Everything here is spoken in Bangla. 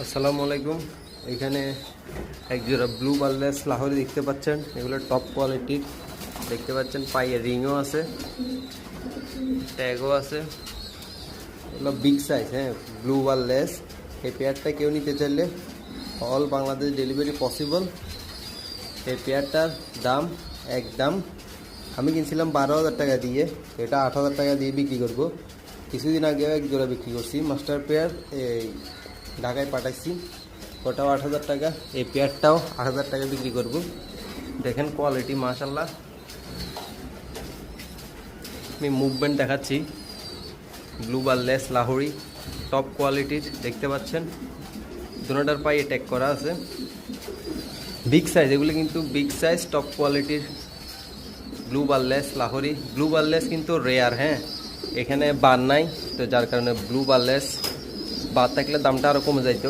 আসসালামু আলাইকুম। এখানে এক জোড়া ব্লু বার্লেস লাহোরি দেখতে পাচ্ছেন। এগুলো টপ কোয়ালিটির দেখতে পাচ্ছেন। পায়ে রিংও আছে, ট্যাগও আছে। এগুলো বিগ সাইজ, হ্যাঁ, ব্লু বার্লেস। এই পেয়ারটা কেউ নিতে চাইলে অল বাংলাদেশ ডেলিভারি পসিবল। এই পেয়ারটার দাম একদম, আমি কিনছিলাম 12,000 টাকা দিয়ে, এটা 8,000 টাকা দিয়ে বিক্রি করব। কিছুদিন আগেও এক জোড়া বিক্রি করছি মাস্টার পেয়ার, এই ঢাকায় পাঠাইছি, ওটাও 8,000 টাকা। এই পেয়ারটাও 8,000 টাকা বিক্রি করব। দেখেন কোয়ালিটি মাশাল্লাহ। আমি মুভমেন্ট দেখাচ্ছি। ব্লু বার্লেস লাহোরি টপ কোয়ালিটির দেখতে পাচ্ছেন। দুটোটার পায়ে ট্যাগ করা আছে, বিগ সাইজ। এগুলো কিন্তু বিগ সাইজ টপ কোয়ালিটির ব্লু বার্লেস লাহোরি। ব্লু বার্লেস কিন্তু রেয়ার, হ্যাঁ, এখানে বার নাই, তো যার কারণে ব্লু বার্লেস বার থাকলে দামটা আরও কমে যাইতো।